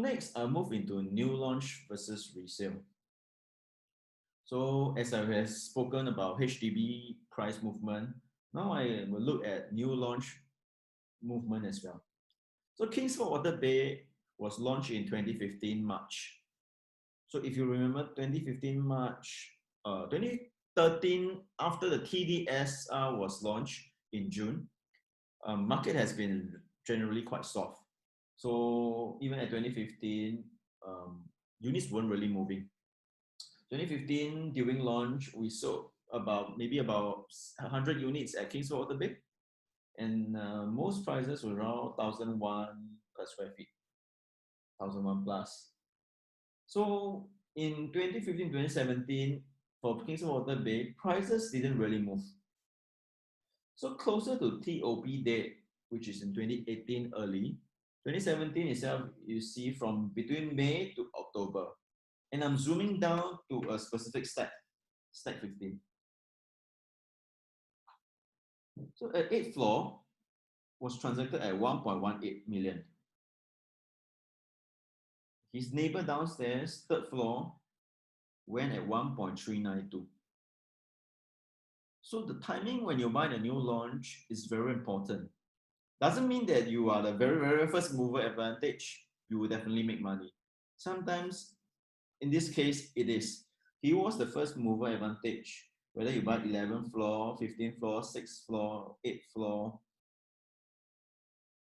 next, I'll move into new launch versus resale. So as I have spoken about HDB price movement, now I will look at new launch movement as well. So Kingsford Water Bay was launched in 2015 March. So if you remember 2015 March, 2013 after the TDSR was launched in June, market has been generally quite soft. So even at 2015, units weren't really moving. 2015 during launch, we sold maybe about 100 units at Kingsford Water Bay, and most prices were around 1,001 per square feet, 1,001 plus. So in 2015, 2017, for Kingsford Water Bay, prices didn't really move. So closer to TOP date, which is in 2018 early, 2017 itself, you see from between May to October. And I'm zooming down to a specific stack 15. So at 8th floor was transacted at 1.18 million. His neighbor downstairs, 3rd floor, went at 1.392. So the timing when you buy the new launch is very important. Doesn't mean that you are the very, very first mover advantage. You will definitely make money. Sometimes, in this case, it is. He was the first mover advantage. Whether you buy 11th floor, 15th floor, 6th floor, 8th floor,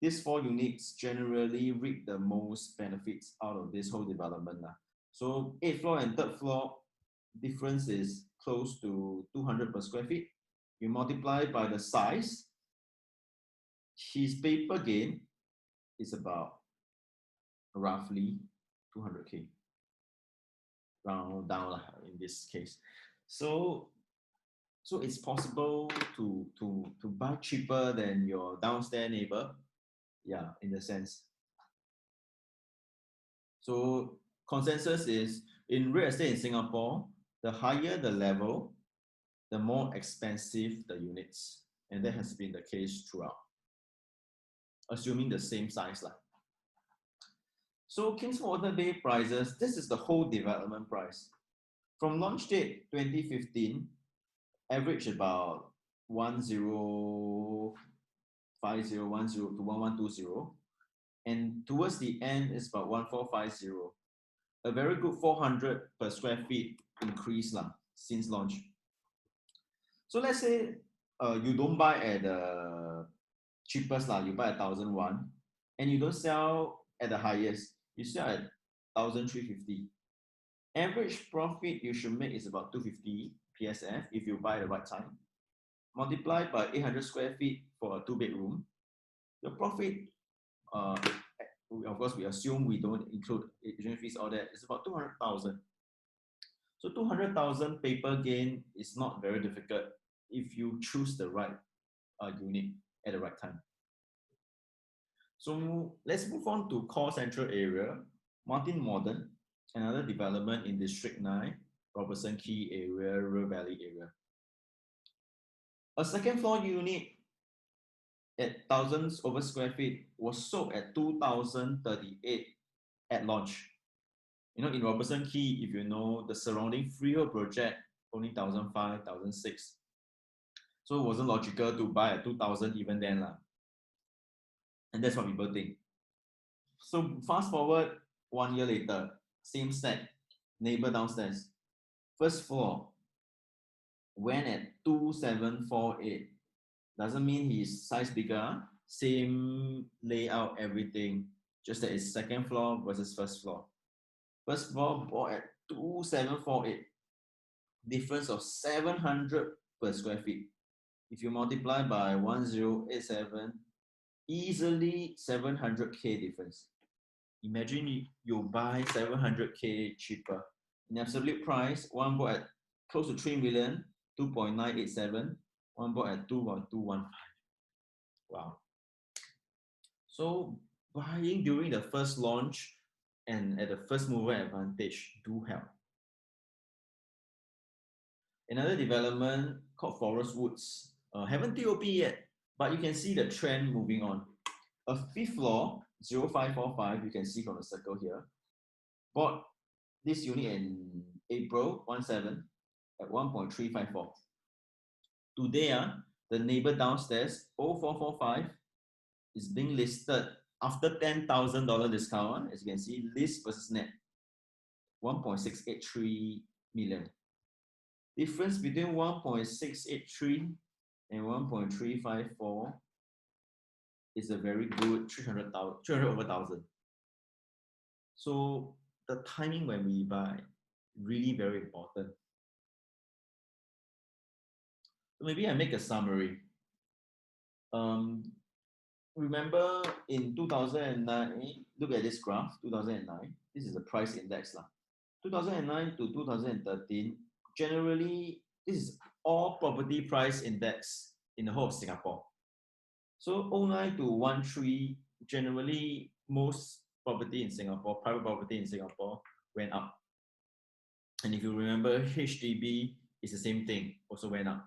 these 4 units generally reap the most benefits out of this whole development. So 8th floor and 3rd floor, difference is close to 200 per square feet. You multiply by the size, his paper gain is about roughly 200K. Round down in this case. So it's possible to buy cheaper than your downstairs neighbor. Yeah, in the sense. So consensus is in real estate in Singapore, the higher the level, the more expensive the units. And that has been the case throughout, assuming the same size. So Kingsford Water Bay prices, this is the whole development price. From launch date 2015, average about 1050, 10 to 1120. And towards the end, it's about 1450. A very good 400 per square feet increase since launch. So let's say you don't buy at the cheapest, you buy at 1,001, and you don't sell at the highest, you sell at 1,350. Average profit you should make is about 250 PSF if you buy the right time. Multiplied by 800 square feet for a 2-bedroom, your profit, of course, we assume we don't include agent fees, all that, it's about 200,000. So 200,000 paper gain is not very difficult if you choose the right unit at the right time. So let's move on to Core Central area, Martin Modern, another development in District 9, Robertson Quay area, River Valley area. A second floor unit at thousands over square feet was sold at 2,038 at launch. You know, in Robertson Quay, if you know, the surrounding freehold project only 1,005, 1,006. So it wasn't logical to buy at 2,000 even then. And that's what people think. So fast forward 1 year later, same stack, neighbor downstairs. First floor went at 2,748. Doesn't mean his size bigger, same layout, everything, just that it's second floor versus first floor. First floor bought at 2,748, difference of 700 per square feet. If you multiply by 1,087, easily 700K difference. Imagine you buy 700K cheaper. In absolute price, one bought at close to 3 million, 2.987. One bought at 2.215. Wow. So buying during the first launch and at the first mover advantage do help. Another development called Forest Woods. Haven't TOP yet, but you can see the trend moving on. A 5th floor, 0545, you can see from the circle here, bought this unit in April 17 at 1.354. Today, the neighbor downstairs, 0445, is being listed after $10,000 discount. As you can see, list versus net, 1.683 million. Difference between 1.683 and 1.354 is a very good 300 over 1,000. So the timing when we buy, really very important. So maybe I make a summary. Remember in 2009, look at this graph, 2009, this is the price index. 2009 to 2013, generally, this is all property price index in the whole of Singapore. So 09 to 13, generally, most property in Singapore, private property in Singapore, went up. And if you remember, HDB is the same thing, also went up.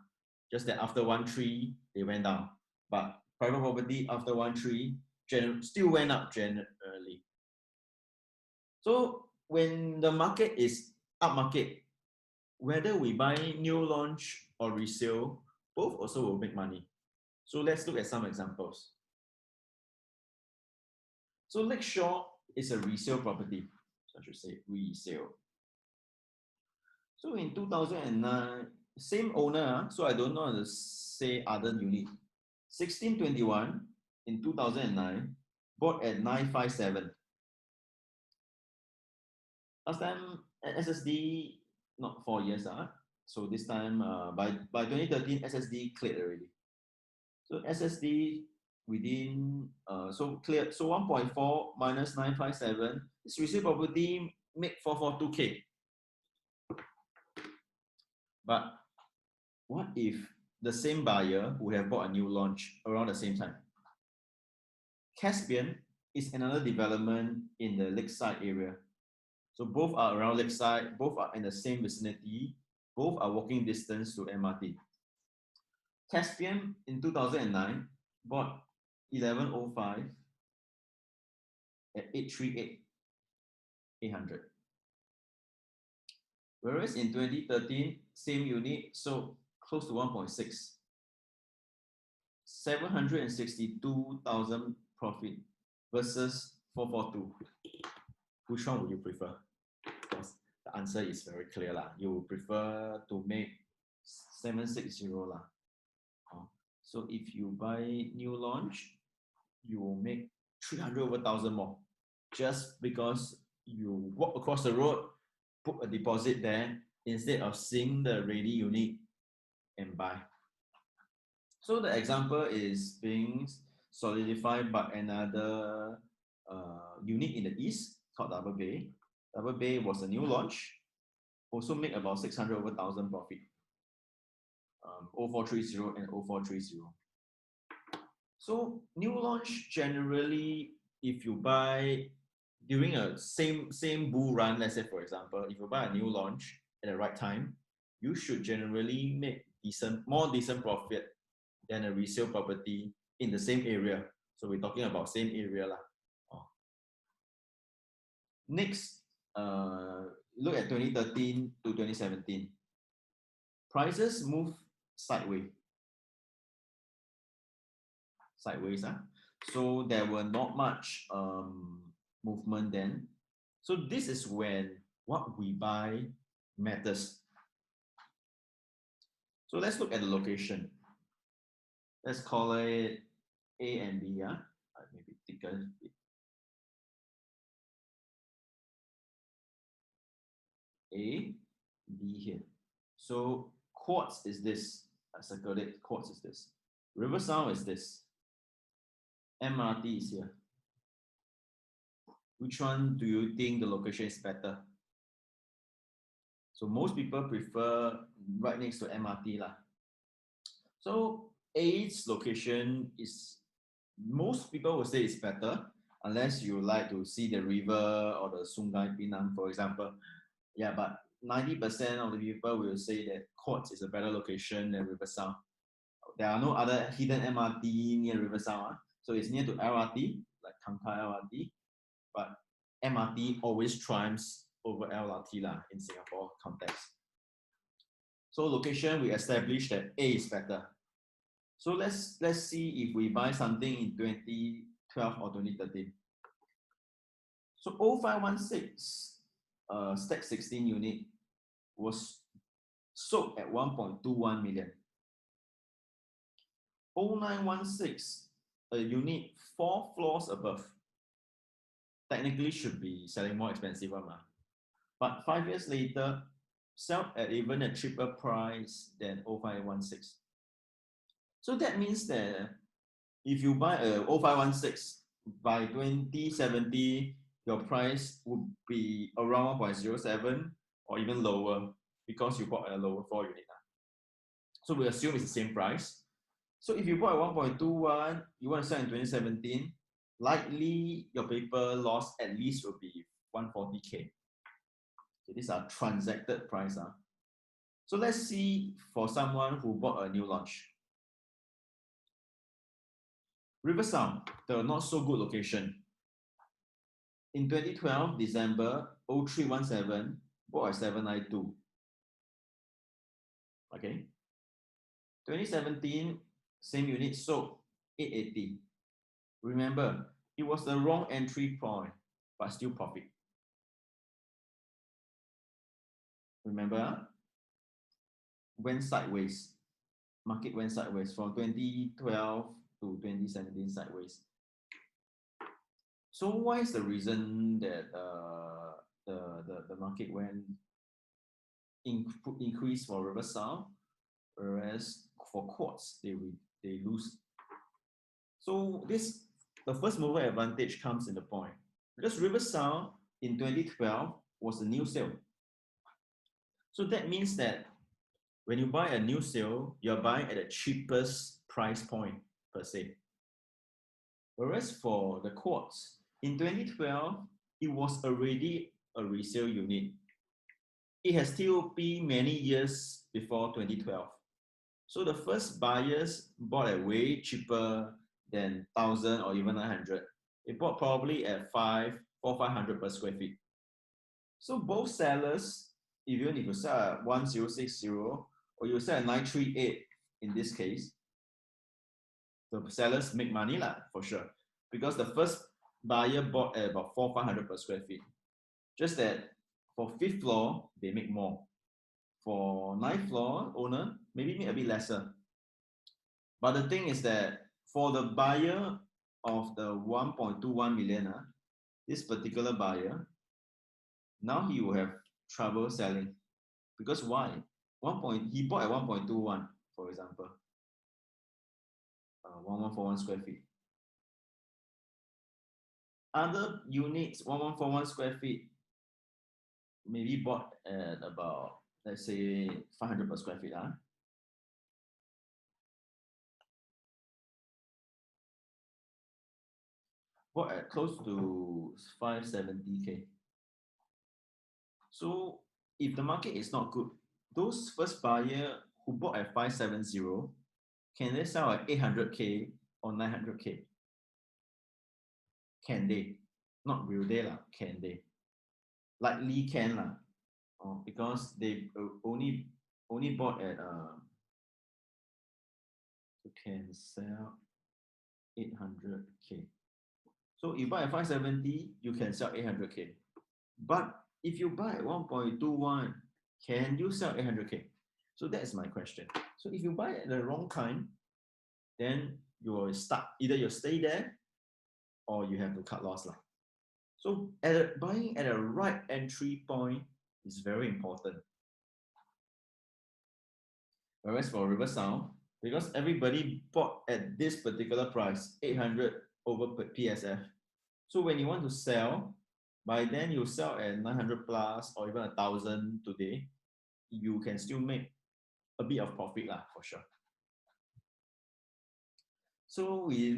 Just that after 13, they went down. But private property after 13, still went up generally. So when the market is up market, whether we buy new launch or resale, both also will make money. So let's look at some examples. So Lakeshore is a resale property. So I should say resale. So in 2009, same owner, so I don't know how to say other unit. 1621 in 2009, bought at 957. Last time at SSD, not 4 years, so this time by 2013, SSD cleared already. So SSD within, so cleared, so 1.4 minus 957, this resale property make 442K. But what if the same buyer would have bought a new launch around the same time? Caspian is another development in the Lakeside area. So both are around Lakeside, both are in the same vicinity, both are walking distance to MRT. Caspian in 2009 bought 1105 at 838,800. Whereas in 2013, same unit, so close to 1.6. 762,000 profit versus 442. Which one would you prefer? Because the answer is very clear. You would prefer to make 760. So if you buy new launch, you will make 300 over 1,000 more. Just because you walk across the road, put a deposit there, instead of seeing the ready unit and buy. So the example is being solidified by another unit in the east called Double Bay. Double Bay was a new launch, also make about 600 over 1,000 profit. 0430 and 0430. So new launch generally, if you buy during a same bull run, let's say for example, if you buy a new launch at the right time, you should generally make more decent profit than a resale property in the same area. So we're talking about same area. Next, look at 2013 to 2017. Prices move sideways. So there were not much movement then. So this is when what we buy matters. So let's look at the location. Let's call it A and B. Maybe thicker. A, B here. So Quartz is this. I circled it. Quartz is this. Riversound is this. MRT is here. Which one do you think the location is better? So most people prefer right next to MRT. So A's location is, most people will say it's better, unless you like to see the river or the Sungai Pinang, for example. Yeah, but 90% of the people will say that Quartz is a better location than Riversound. There are no other hidden MRT near Riversound. So it's near to LRT, like Kangkar LRT, but MRT always triumphs over LRT lah in Singapore context. So location, we established that A is better. So let's see if we buy something in 2012 or 2013. So 0516 stack 16 unit was sold at 1.21 million. 0916, a unit 4 floors above, technically should be selling more expensive one, but 5 years later, sell at even a cheaper price than 0516. So that means that if you buy a 0516, by 2070, your price would be around 1.07 or even lower because you bought a lower floor unit. So we assume it's the same price. So if you bought at 1.21, you want to sell in 2017, likely your paper loss at least will be 140K. Okay, these are transacted price. So let's see for someone who bought a new launch. Riversound, the not so good location. In 2012, December 0317, bought at 792. Okay. 2017, same unit sold 880. Remember, it was the wrong entry point, but still profit. Remember, went sideways. Market went sideways from 2012 to 2017 sideways. So why is the reason that the market went increase for Riversound, whereas for Quartz they lose? So the first mover advantage comes in the point, because Riversound in 2012 was a new sale. So that means that when you buy a new sale, you're buying at the cheapest price point per se. Whereas for the Quartz, in 2012, it was already a resale unit. It has TOP many years before 2012. So the first buyers bought at way cheaper than 1,000 or even 900. They bought probably at 500 per square feet. So both sellers, even if you sell at 1060 or you sell at 938 in this case, the sellers make money lah, for sure, because the first buyer bought at about 400 per square feet. Just that for 5th floor, they make more. For 9th floor owner, maybe make a bit lesser. But the thing is that for the buyer of the 1.21 million, this particular buyer, now he will have trouble selling. Because why? He bought at 1.21, for example. 1141 square feet. Other units, 1141 square feet, maybe bought at about, let's say, 500 per square feet. Bought at close to 570K. So if the market is not good, those first buyer who bought at 570, can they sell at 800K or 900K? Can they? Not will they lah, can they? Likely can lah, because they only bought at you can sell 800K. So if you buy at 570, you can sell 800K. But if you buy at 1.21, can you sell 800K? So that's my question. So if you buy at the wrong time, then you will stuck. Either you stay there or you have to cut loss lah. So buying at a right entry point is very important. Whereas for Riversound, because everybody bought at this particular price, 800 over PSF. So when you want to sell, by then you sell at 900 plus or even 1,000 today, you can still make a bit of profit lah, for sure. So we look